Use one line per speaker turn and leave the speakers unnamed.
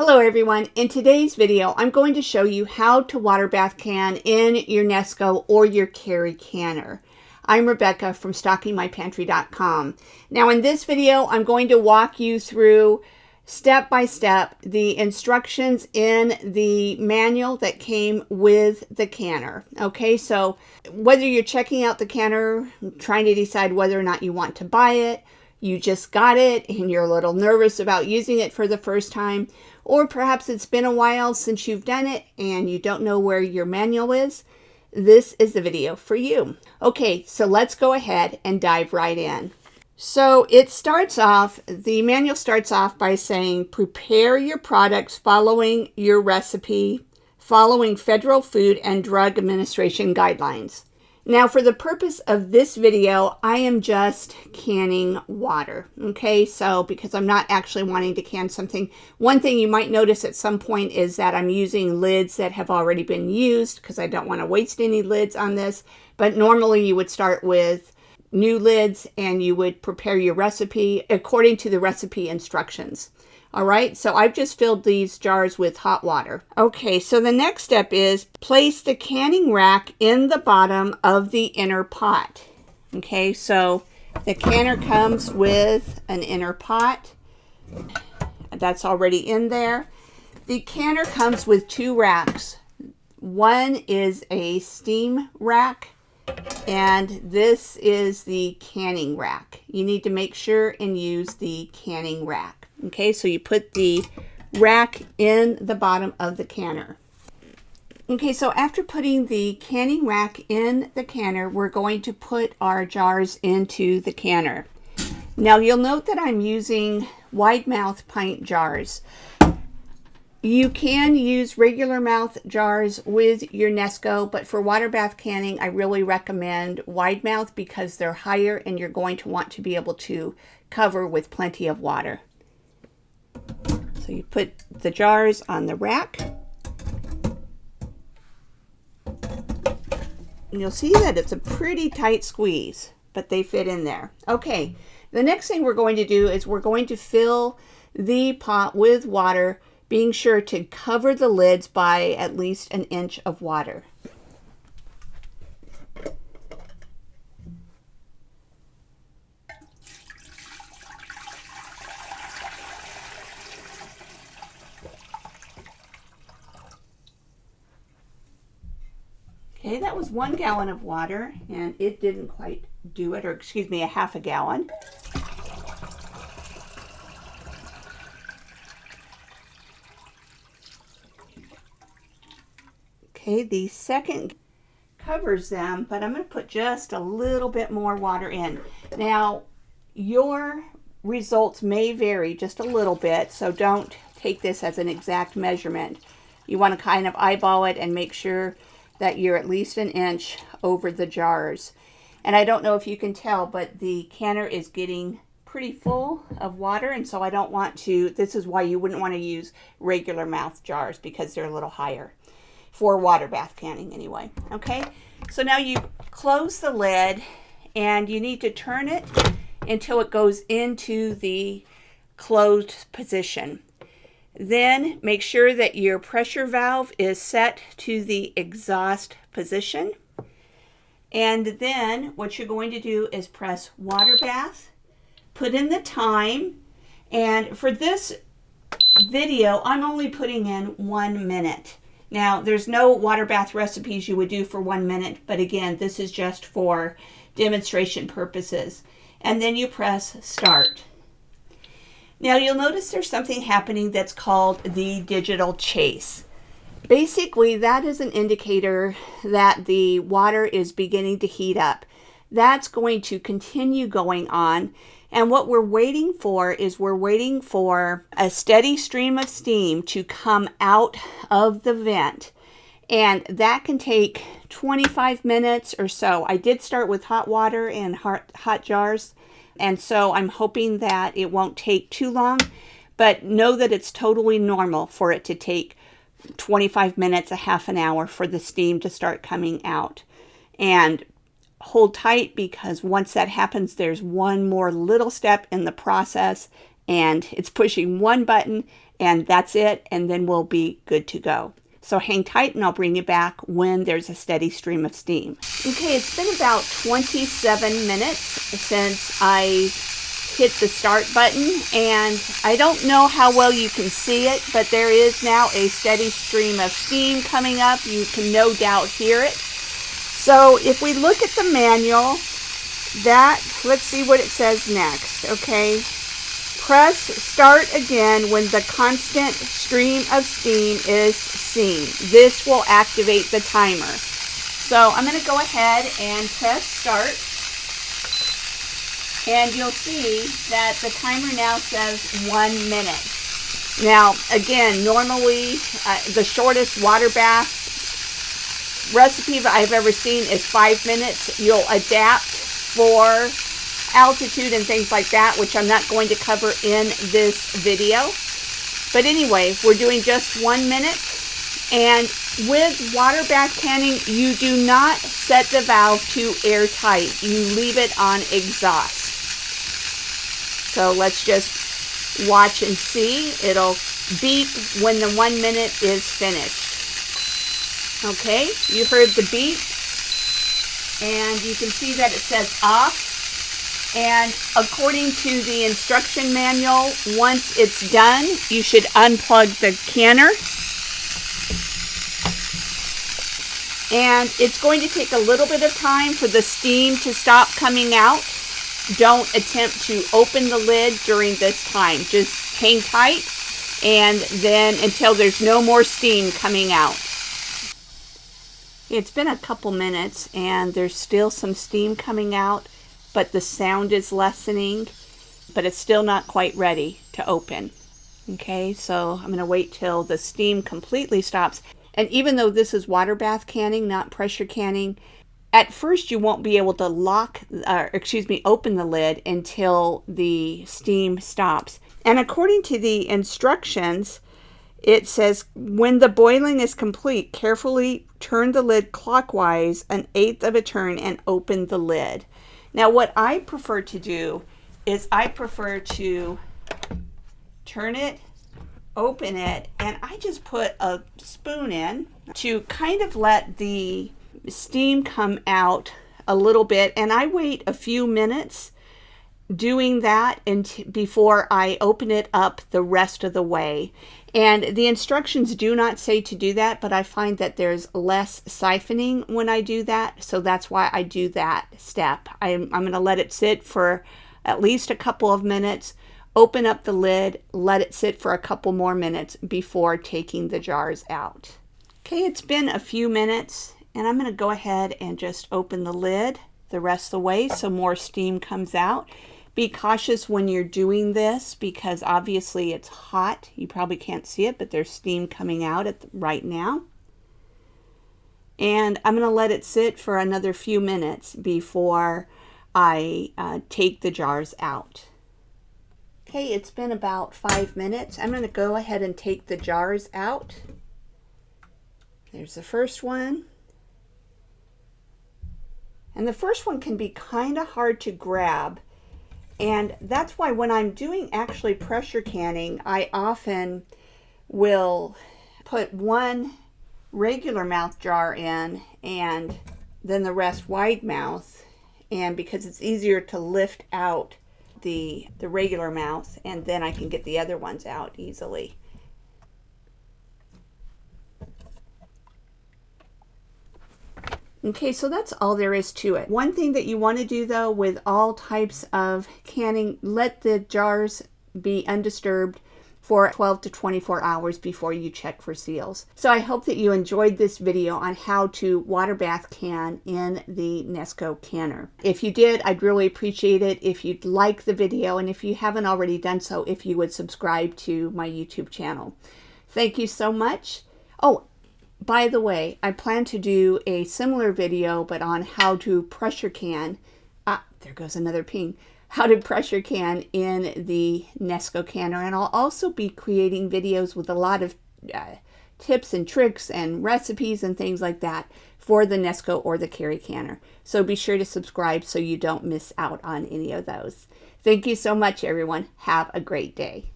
Hello everyone. In today's video, I'm going to show you how to water bath can in your Nesco or your Carry canner. I'm Rebecca from StockingMyPantry.com. Now in this video, I'm going to walk you through step by step the instructions in the manual that came with the canner. Okay, so whether you're checking out the canner, trying to decide whether or not you want to buy it, you just got it and you're a little nervous about using it for the first time, or perhaps it's been a while since you've done it and you don't know where your manual is, this is the video for you. Okay, so let's go ahead and dive right in. So the manual starts off by saying, prepare your products following your recipe, following Federal Food and Drug Administration guidelines. Now, for the purpose of this video, I am just canning water, okay? So, because I'm not actually wanting to can something, one thing you might notice at some point is that I'm using lids that have already been used because I don't want to waste any lids on this. But normally you would start with new lids and you would prepare your recipe according to the recipe instructions. All right, so I've just filled these jars with hot water. Okay, so the next step is place the canning rack in the bottom of the inner pot. Okay, so the canner comes with an inner pot. That's already in there. The canner comes with two racks. One is a steam rack, and this is the canning rack. You need to make sure and use the canning rack. Okay, so you put the rack in the bottom of the canner. Okay, so after putting the canning rack in the canner, we're going to put our jars into the canner. Now you'll note that I'm using wide mouth pint jars. You can use regular mouth jars with your Nesco, but for water bath canning, I really recommend wide mouth because they're higher and you're going to want to be able to cover with plenty of water. So you put the jars on the rack. And you'll see that it's a pretty tight squeeze, but they fit in there. Okay, the next thing we're going to do is we're going to fill the pot with water, being sure to cover the lids by at least an inch of water. Okay, that was 1 gallon of water, and it didn't quite do it, or excuse me, a half a gallon. Okay, the second covers them, but I'm going to put just a little bit more water in. Now, your results may vary just a little bit, so don't take this as an exact measurement. You want to kind of eyeball it and make sure that you're at least an inch over the jars. And I don't know if you can tell, but the canner is getting pretty full of water, and so I don't want to, this is why you wouldn't want to use regular mouth jars because they're a little higher for water bath canning anyway. Okay, so now you close the lid and you need to turn it until it goes into the closed position. Then make sure that your pressure valve is set to the exhaust position. And then what you're going to do is press water bath, put in the time, and for this video, I'm only putting in 1 minute. Now, there's no water bath recipes you would do for 1 minute, but again, this is just for demonstration purposes. And then you press start. Now you'll notice there's something happening that's called the digital chase. Basically, that is an indicator that the water is beginning to heat up. That's going to continue going on. And what we're waiting for is we're waiting for a steady stream of steam to come out of the vent. And that can take 25 minutes or so. I did start with hot water and hot jars. And so I'm hoping that it won't take too long, but know that it's totally normal for it to take 25 minutes, a half an hour for the steam to start coming out. And hold tight because once that happens, there's one more little step in the process, and it's pushing one button, and that's it, and then we'll be good to go. So hang tight and I'll bring you back when there's a steady stream of steam. Okay, it's been about 27 minutes since I hit the start button, and I don't know how well you can see it, but there is now a steady stream of steam coming up. You can no doubt hear it. So if we look at the manual, let's see what it says next, okay? Press start again when the constant stream of steam is seen. This will activate the timer. So I'm going to go ahead and press start. And you'll see that the timer now says 1 minute. Now, again, normally the shortest water bath recipe that I've ever seen is 5 minutes. You'll adapt for altitude and things like that, which I'm not going to cover in this video. But anyway, we're doing just 1 minute. And with water bath canning, you do not set the valve to airtight. You leave it on exhaust. So let's just watch and see. It'll beep when the 1 minute is finished. Okay, you heard the beep, and you can see that it says off. And according to the instruction manual, once it's done, you should unplug the canner. And it's going to take a little bit of time for the steam to stop coming out. Don't attempt to open the lid during this time. Just hang tight, and then until there's no more steam coming out. It's been a couple minutes and there's still some steam coming out, but the sound is lessening, but it's still not quite ready to open. Okay, so I'm going to wait till the steam completely stops. And even though this is water bath canning, not pressure canning, at first you won't be able to open the lid until the steam stops. And according to the instructions, it says when the boiling is complete, carefully turn the lid clockwise 1/8 of a turn and open the lid. Now what I prefer to do is I prefer to turn it, open it, and I just put a spoon in to kind of let the steam come out a little bit, and I wait a few minutes doing that before I open it up the rest of the way. And the instructions do not say to do that, but I find that there's less siphoning when I do that, so that's why I do that step. I'm going to let it sit for at least a couple of minutes, open up the lid, let it sit for a couple more minutes before taking the jars out. Okay, it's been a few minutes, and I'm going to go ahead and just open the lid the rest of the way so more steam comes out. Be cautious when you're doing this because obviously it's hot. You probably can't see it, but there's steam coming out right now. And I'm going to let it sit for another few minutes before I take the jars out. Okay, it's been about 5 minutes. I'm going to go ahead and take the jars out. There's the first one. And the first one can be kind of hard to grab. And that's why when I'm doing actually pressure canning, I often will put one regular mouth jar in and then the rest wide mouth. And because it's easier to lift out the regular mouth, and then I can get the other ones out easily. Okay, so that's all there is to it. One thing that you want to do though with all types of canning, let the jars be undisturbed for 12 to 24 hours before you check for seals. So I hope that you enjoyed this video on how to water bath can in the Nesco canner. If you did, I'd really appreciate it if you'd like the video, and if you haven't already done so, if you would subscribe to my YouTube channel. Thank you so much. Oh, by the way, I plan to do a similar video, but on how to pressure can. There goes another ping. How to pressure can in the Nesco canner. And I'll also be creating videos with a lot of tips and tricks and recipes and things like that for the Nesco or the Carry canner. So be sure to subscribe so you don't miss out on any of those. Thank you so much, everyone. Have a great day.